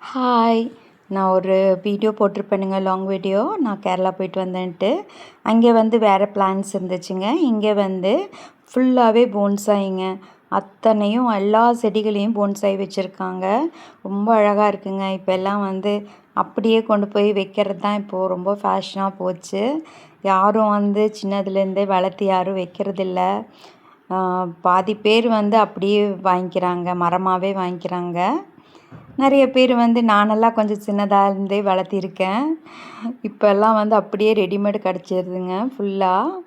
Hi. நான் ஒரு video போட்டிருப்பேனுங்க, long video. நான் கேரளா போயிட்டு வந்தேன்ட்டு. அங்கே வந்து வேறு பிளான்ஸ் இருந்துச்சுங்க. இங்கே வந்து ஃபுல்லாகவே போன்சாய்ங்க. அத்தனையும் எல்லா செடிகளையும் போன்சாய் வச்சுருக்காங்க. ரொம்ப அழகாக இருக்குங்க. இப்போ எல்லாம் வந்து அப்படியே கொண்டு போய் வைக்கிறது தான் இப்போது ரொம்ப ஃபேஷனாக போச்சு. யாரும் வந்து சின்னதுலேருந்தே வளர்த்து யாரும் வைக்கிறதில்ல. பாதி பேர் வந்து அப்படியே வாங்கிக்கிறாங்க, மரமாகவே வாங்கிக்கிறாங்க. நிறைய பேர் வந்து நானெல்லாம் கொஞ்சம் சின்னதாக இருந்தே வளர்த்திருக்கேன். இப்போல்லாம் வந்து அப்படியே ரெடிமேட் கிடச்சிருதுங்க ஃபுல்லாக.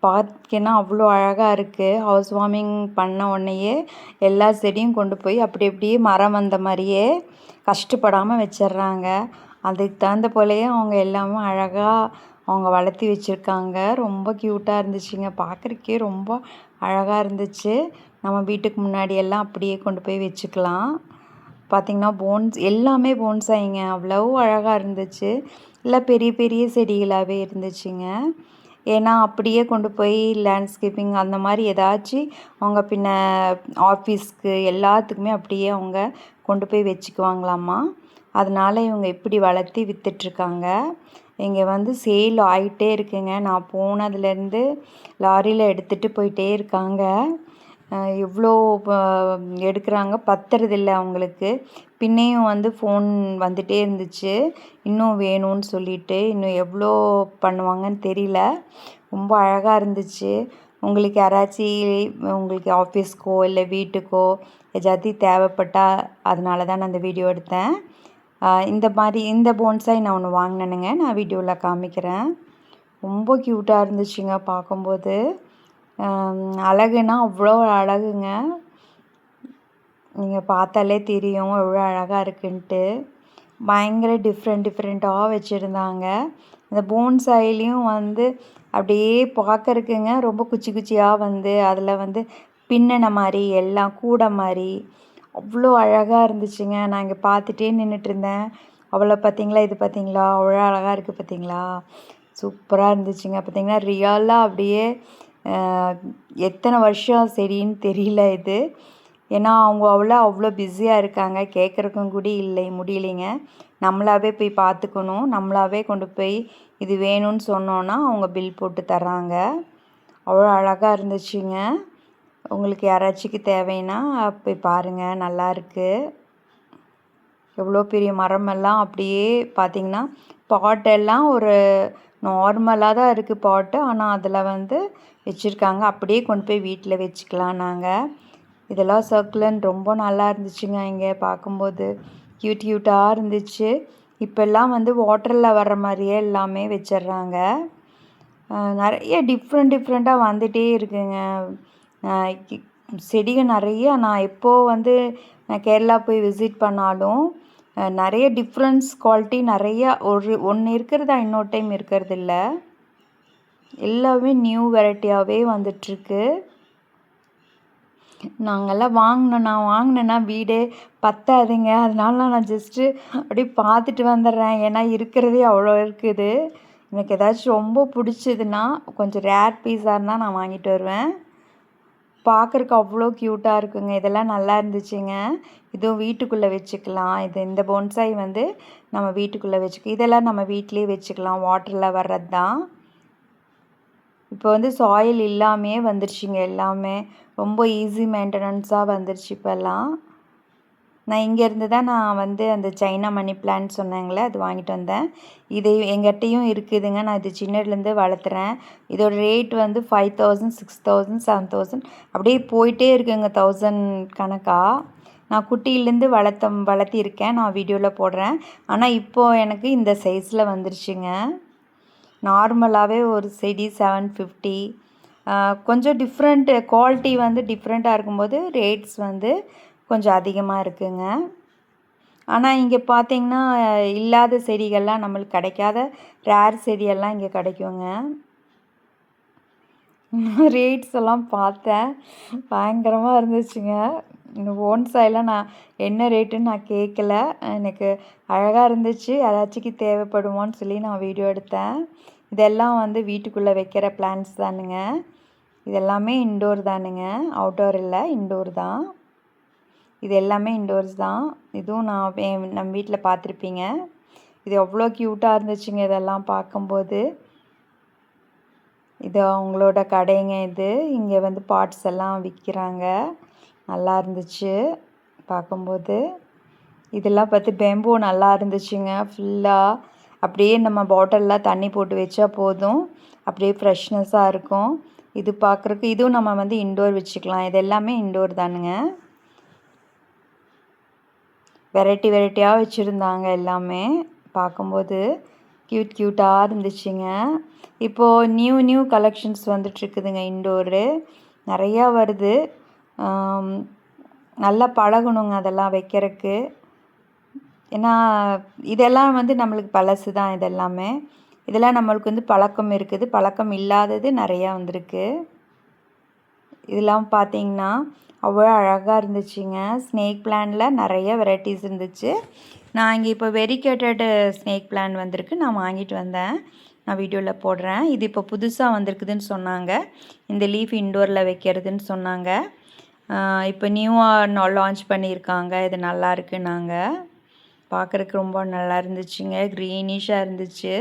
பார்த்தீங்கன்னா அவ்வளோ அழகாக இருக்குது. ஹவுஸ் வார்மிங் பண்ண உடனேயே எல்லா செடியும் கொண்டு போய் அப்படி அப்படியே மரம் வந்த மாதிரியே கஷ்டப்படாமல் வச்சிட்றாங்க. அதுக்கு தகுந்த போலயே அவங்க எல்லாமே அழகாக அவங்க வளர்த்தி வச்சுருக்காங்க. ரொம்ப க்யூட்டாக இருந்துச்சுங்க. பார்க்குறக்கே ரொம்ப அழகாக இருந்துச்சு. நம்ம வீட்டுக்கு முன்னாடியெல்லாம் அப்படியே கொண்டு போய் வச்சுக்கலாம். பார்த்திங்கன்னா எல்லாமே போன்சாய்ங்க. அவ்வளோ அழகாக இருந்துச்சு. எல்லாம் பெரிய பெரிய செடிகளாகவே இருந்துச்சுங்க. ஏன்னா அப்படியே கொண்டு போய் லேண்ட்ஸ்கேப்பிங் அந்த மாதிரி ஏதாச்சும் அவங்க பின்ன ஆஃபீஸ்க்கு எல்லாத்துக்குமே அப்படியே அவங்க கொண்டு போய் வச்சுக்குவாங்களாம்மா. அதனால இவங்க இப்படி வளர்த்தி விற்றுட்ருக்காங்க. இங்கே வந்து சேல் ஆகிட்டே இருக்குங்க. நான் போனதுலேருந்து லாரியில் எடுத்துகிட்டு போயிட்டே இருக்காங்க. எவ்வளோ எடுக்கிறாங்க, பத்துறதில்ல அவங்களுக்கு. பின்னையும் வந்து ஃபோன் வந்துகிட்டே இருந்துச்சு, இன்னும் வேணும்னு சொல்லிட்டு. இன்னும் எவ்வளோ பண்ணுவாங்கன்னு தெரியல. ரொம்ப அழகாக இருந்துச்சு. உங்களுக்கு உங்களுக்கு ஆஃபீஸ்க்கோ இல்லை வீட்டுக்கோ ஏதாச்சும் தேவைப்பட்டால் அதனால தான் நான் இந்த வீடியோ எடுத்தேன். இந்த போன்சாய் நான் ஒன்று வாங்கினேனுங்க. நான் வீடியோவில் காமிக்கிறேன். ரொம்ப க்யூட்டாக இருந்துச்சுங்க பார்க்கும்போது. அழகுனா அவ்வளோ அழகுங்க. நீங்கள் பார்த்தாலே தெரியும் எவ்வளோ அழகாக இருக்குன்ட்டு. பயங்கர டிஃப்ரெண்ட்டாக வச்சுருந்தாங்க. இந்த போன்சாயிலையும் வந்து அப்படியே பார்க்கறக்குங்க ரொம்ப குச்சி குச்சியாக வந்து அதில் வந்து பின்னின மாதிரி எல்லாம் கூடை மாதிரி அவ்வளோ அழகாக இருந்துச்சுங்க. நான் இங்கே பார்த்துட்டே நின்றுட்டுருந்தேன். அவ்வளோ பார்த்தீங்களா, இது பார்த்தீங்களா, அவ்வளோ அழகாக இருக்குது பார்த்தீங்களா, சூப்பராக இருந்துச்சுங்க. பார்த்தீங்கன்னா ரியலாக அப்படியே எத்தனை வருஷம் செடின்னு தெரியல இது. ஏன்னா அவங்க அவ்வளோ பிஸியாக இருக்காங்க. கேட்குறக்கும் கூட முடியலைங்க. நம்மளாவே போய் பார்த்துக்கணும். நம்மளாவே கொண்டு போய் இது வேணும்னு சொன்னோன்னா அவங்க பில் போட்டு தர்றாங்க. அவ்வளோ அழகாக இருந்துச்சுங்க. உங்களுக்கு யாராச்சுக்கு தேவைன்னா போய் பாருங்கள், நல்லாயிருக்கு. எவ்வளோ பெரிய மரமெல்லாம் அப்படியே பார்த்திங்கன்னா பாட்டெல்லாம் ஒரு நார்மலாக தான் இருக்குது பாட்டு. ஆனால் அதில் வந்து வச்சுருக்காங்க. அப்படியே கொண்டு போய் வீட்டில் வச்சுக்கலாம் நாங்கள். இதெல்லாம் சர்க்குலன் ரொம்ப நல்லா இருந்துச்சுங்க. இங்கே பார்க்கும்போது க்யூட்டாக இருந்துச்சு. இப்போல்லாம் வந்து வாட்டரில் வர்ற மாதிரியே எல்லாமே வச்சிட்றாங்க. நிறைய டிஃப்ரெண்ட்டாக வந்துகிட்டே இருக்குங்க. செடிகள் நிறைய. நான் எப்போது வந்து நான் கேரளா போய் விசிட் பண்ணாலும் நிறைய டிஃப்ரென்ஸ் குவாலிட்டி நிறையா ஒன்று இருக்கிறதா இன்னொரு டைம் இருக்கிறதில்ல. எல்லாமே நியூ வெரைட்டியாகவே வந்துட்டுருக்கு. நாங்கள்லாம் நான் வாங்கினேன்னா வீடே பத்தாதுங்க. அதனால நான் ஜஸ்ட்டு அப்படியே பார்த்துட்டு வந்துடுறேன். ஏன்னா இருக்கிறதே அவ்வளோ இருக்குது. எனக்கு ஏதாச்சும் ரொம்ப பிடிச்சதுன்னா கொஞ்சம் ரேர் பீஸாக இருந்தால் நான் வாங்கிட்டு வருவேன். பார்க்குறக்கு அவ்வளோ க்யூட்டாக இருக்குங்க. இதெல்லாம் நல்லா இருந்துச்சுங்க. இதுவும் வீட்டுக்குள்ளே வச்சுக்கலாம். இந்த போன்சாய் வந்து நம்ம வீட்டுக்குள்ளே இதெல்லாம் நம்ம வீட்டிலே வச்சுக்கலாம். வாட்டரில் வர்றது தான். இப்போ வந்து சாயில் இல்லாமையே வந்துருச்சுங்க எல்லாமே. ரொம்ப ஈஸி மெயின்டெனன்ஸாக வந்துருச்சு இப்போல்லாம். நான் இங்கேருந்து தான் நான் வந்து அந்த சைனா மணி பிளான்ட் சொன்னாங்களே, அது வாங்கிட்டு வந்தேன். இது எங்கிட்டையும் இருக்குதுங்க. நான் இது சின்னதுலேருந்து வளர்த்துறேன். இதோட ரேட் வந்து 5000, 6000, 7000 அப்படியே போயிட்டே இருக்குங்க, 1000 கணக்காக. நான் குட்டியிலேருந்து வளர்த்திருக்கேன். நான் வீடியோவில் போடுறேன். ஆனால் இப்போது எனக்கு இந்த சைஸில் வந்துருச்சுங்க. நார்மலாகவே ஒரு செடி 750. கொஞ்சம் குவாலிட்டி வந்து டிஃப்ரெண்ட்டாக இருக்கும்போது ரேட்ஸ் வந்து கொஞ்சம் அதிகமாக இருக்குங்க. ஆனால் இங்கே பார்த்திங்கன்னா இல்லாத செடிகள்லாம் நம்மளுக்கு கிடைக்காத ரேர் செடியெல்லாம் இங்கே கிடைக்குங்க. ரேட்ஸ் எல்லாம் பார்த்தேன், பயங்கரமாக இருந்துச்சுங்க. இந்த போன்சாயெல்லாம் நான் என்ன ரேட்டுன்னு நான் கேட்கல. எனக்கு அழகாக இருந்துச்சு. யாராச்சுக்கு தேவைப்படுமோன்னு சொல்லி நான் வீடியோ எடுத்தேன். இதெல்லாம் வந்து வீட்டுக்குள்ளே வைக்கிற பிளான்ஸ் தானுங்க. இதெல்லாமே இன்டோர் தானுங்க, அவுட்டோர் இல்லை, இன்டோர் தான். இது எல்லாமே இண்டோர்ஸ் தான். இதுவும் நம்ம வீட்டில் பார்த்துருப்பீங்க. இது எவ்வளோ க்யூட்டாக இருந்துச்சுங்க இதெல்லாம் பார்க்கும்போது. இது அவங்களோட கடைங்க இது. இங்கே வந்து பாட்ஸ் எல்லாம் விற்கிறாங்க. நல்லா இருந்துச்சு பார்க்கும்போது. இதெல்லாம் பார்த்து பேம்போ நல்லா இருந்துச்சுங்க. ஃபுல்லாக அப்படியே நம்ம பாட்டிலில் தண்ணி போட்டு வச்சா போதும், அப்படியே ஃப்ரெஷ்னஸாக இருக்கும். இது பார்க்குறக்கு இதுவும் நம்ம வந்து இன்டோர் வச்சுக்கலாம். இது எல்லாமே இன்டோர் தானுங்க. வெரைட்டியாக வச்சுருந்தாங்க எல்லாமே. பார்க்கும்போது க்யூட்டாக இருந்துச்சுங்க. இப்போது நியூ கலெக்ஷன்ஸ் வந்துட்டுருக்குதுங்க இன்டோரு. நிறையா வருது. நல்லா பழகணுங்க அதெல்லாம் வைக்கிறதுக்கு. ஏன்னா இதெல்லாம் வந்து நம்மளுக்கு பழசு தான் இதெல்லாமே. இதெல்லாம் நம்மளுக்கு வந்து பழக்கம் இருக்குது. பழக்கம் இல்லாதது நிறையா வந்திருக்கு. இதெல்லாம் பார்த்தீங்கன்னா அவ்வளோ அழகாக இருந்துச்சுங்க. ஸ்னேக் பிளான்ட்டில் நிறைய வெரைட்டிஸ் இருந்துச்சு. நான் இங்கே இப்போ வெரிகேட்டட் ஸ்னேக் பிளான் வந்திருக்கு. நான் வாங்கிட்டு வந்தேன். நான் வீடியோவில் போடுறேன். இது இப்போ புதுசாக வந்திருக்குதுன்னு சொன்னாங்க. இந்த லீஃப் இன்டோரில் வைக்கிறதுன்னு சொன்னாங்க. இப்போ நியூவாக லான்ச் பண்ணியிருக்காங்க. இது நல்லா இருக்குன்னாங்க. பார்க்குறக்கு ரொம்ப நல்லா இருந்துச்சுங்க. க்ரீனிஷாக இருந்துச்சு.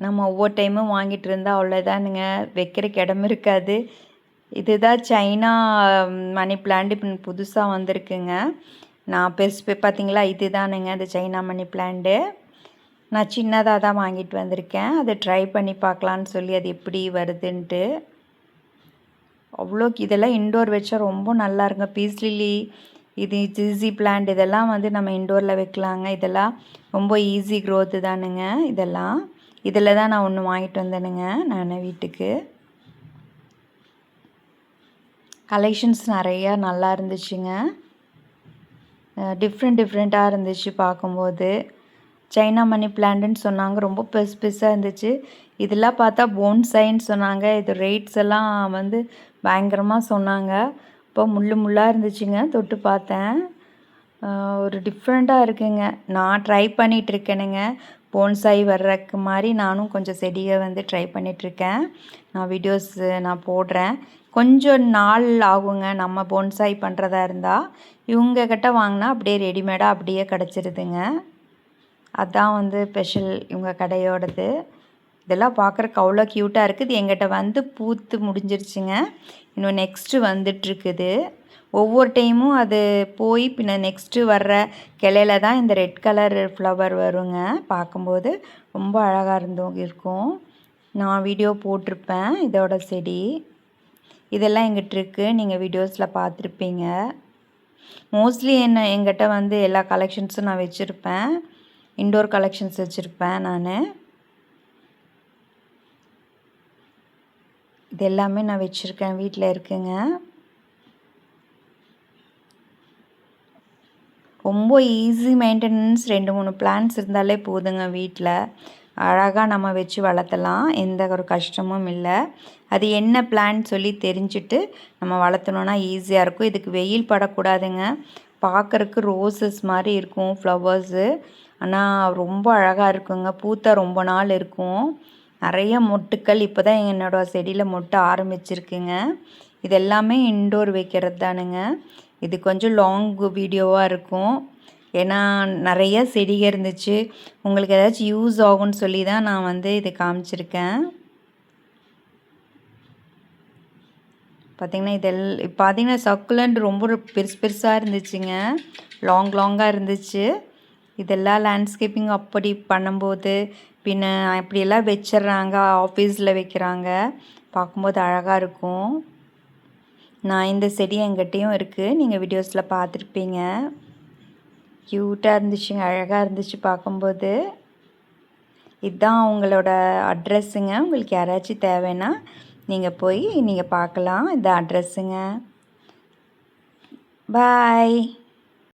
நம்ம ஒவ்வொரு டைமும் வாங்கிட்டு இருந்தால் அவ்வளோதானுங்க, வைக்கிறக்கு இடம் இருக்காது. இதுதான் சைனா மணி பிளான்ட் இப்போ புதுசாக வந்திருக்குங்க. நான் பார்த்தீங்களா, இது தானுங்க இந்த சைனா மணி பிளான்ட்டு. நான் சின்னதாக தான் வாங்கிட்டு வந்திருக்கேன். அதை ட்ரை பண்ணி பார்க்கலான்னு சொல்லி அது எப்படி வருதுன்ட்டு. அவ்வளோ இதெல்லாம் இன்டோர் வச்சா ரொம்ப நல்லா இருங்க. பீஸ் லில்லி, இது ஜிஸி பிளான்ட், இதெல்லாம் வந்து நம்ம இன்டோரில் வைக்கலாங்க. இதெல்லாம் ரொம்ப ஈஸி க்ரோத்து தானுங்க. இதெல்லாம் இதில் தான் நான் ஒன்று வாங்கிட்டு வந்தேனுங்க நான் வீட்டுக்கு. கலெக்ஷன்ஸ் நிறையா நல்லா இருந்துச்சுங்க. டிஃப்ரெண்ட்டாக இருந்துச்சு பார்க்கும்போது. சைனா மணி பிளான்ட்டுன்னு சொன்னாங்க. ரொம்ப பெருசாக இருந்துச்சு. இதெல்லாம் பார்த்தா போன்சைன்னு சொன்னாங்க. இது ரேட்ஸ் எல்லாம் வந்து பயங்கரமாக சொன்னாங்க. இப்போ முள்ளாக இருந்துச்சுங்க. தொட்டு பார்த்தேன். ஒரு டிஃப்ரெண்ட்டாக இருக்குங்க. நான் ட்ரை பண்ணிகிட்ருக்கேனுங்க. போன்சாய் வர்றதுக்கு மாதிரி நானும் கொஞ்சம் செடியை வந்து ட்ரை பண்ணிகிட்ருக்கேன். நான் வீடியோஸ் நான் போடுறேன். கொஞ்சம் நாள் ஆகுங்க நம்ம போன்சாய் பண்ணுறதா இருந்தால். இவங்கக்கிட்ட வாங்கினா அப்படியே ரெடிமேடாக அப்படியே கிடச்சிருதுங்க. அதுதான் வந்து ஸ்பெஷல் இவங்க கடையோடது. இதெல்லாம் பார்க்குறக்கு அவ்வளோ க்யூட்டாக இருக்குது. இது எங்கிட்ட வந்து பூத்து முடிஞ்சிருச்சுங்க. இன்னும் நெக்ஸ்ட்டு வந்துட்டுருக்குது. ஒவ்வொரு டைமும் அது போய் பின்ன நெக்ஸ்ட்டு வர்ற கிளையில தான் இந்த ரெட் கலர் ஃப்ளவர் வருங்க. பார்க்கும்போது ரொம்ப அழகாக இருக்கும். நான் வீடியோ போட்டிருப்பேன் இதோட செடி. இதெல்லாம் எங்கிட்ட இருக்குது. நீங்கள் வீடியோஸில் பார்த்துருப்பீங்க. மோஸ்ட்லி எங்கிட்ட வந்து எல்லா கலெக்ஷன்ஸும் நான் வச்சுருப்பேன். இன்டோர் கலெக்ஷன்ஸ் வச்சுருப்பேன் நான். இது எல்லாமே நான் வச்சுருக்கேன். வீட்டில் இருக்குங்க. ரொம்ப ஈஸி மெயின்டெனன்ஸ். 2-3 பிளான்ட்ஸ் இருந்தாலே போதுங்க வீட்டில். அழகாக நம்ம வச்சு வளர்த்தலாம். எந்த ஒரு கஷ்டமும் இல்லை. அது என்ன பிளான்ட் சொல்லி தெரிஞ்சுட்டு நம்ம வளர்த்தணுன்னா ஈஸியாக இருக்கும். இதுக்கு வெயில் படக்கூடாதுங்க. பார்க்குறக்கு ரோசஸ் மாதிரி இருக்கும் ஃப்ளவர்ஸு. ஆனால் ரொம்ப அழகாக இருக்குங்க. பூத்தா ரொம்ப நாள் இருக்கும். நிறைய மொட்டுக்கள் இப்போ தான் என்னோடய செடியில் மொட்டு ஆரம்பிச்சிருக்குங்க. இது எல்லாமே இன்டோர் வைக்கிறது தானுங்க. இது கொஞ்சம் லாங் வீடியோவாக இருக்கும். ஏன்னா நிறைய செடிகள் இருந்துச்சு. உங்களுக்கு ஏதாச்சும் யூஸ் ஆகும்னு சொல்லி தான் நான் வந்து இது காமிச்சிருக்கேன். பார்த்திங்கன்னா பார்த்திங்கன்னா சக்குலண்ட் ரொம்ப பெருசாக இருந்துச்சுங்க. லாங்காக இருந்துச்சு. இதெல்லாம் லேண்ட்ஸ்கேப்பிங் அப்படி பண்ணும்போது பின்ன இப்படியெல்லாம் வச்சிட்றாங்க. ஆஃபீஸில் வைக்கிறாங்க. பார்க்கும்போது அழகாக இருக்கும். நான் இந்த செடி எங்கிட்டையும் இருக்குது. நீங்கள் வீடியோஸில் பார்த்துருப்பீங்க. க்யூட்டாக இருந்துச்சுங்க. அழகாக இருந்துச்சு பார்க்கும்போது. இதுதான் அவங்களோட அட்ரெஸ்ஸுங்க. உங்களுக்கு யாராச்சும் தேவைன்னா நீங்கள் போய் நீங்கள் பார்க்கலாம். இது அட்ரெஸ்ஸுங்க. பாய்.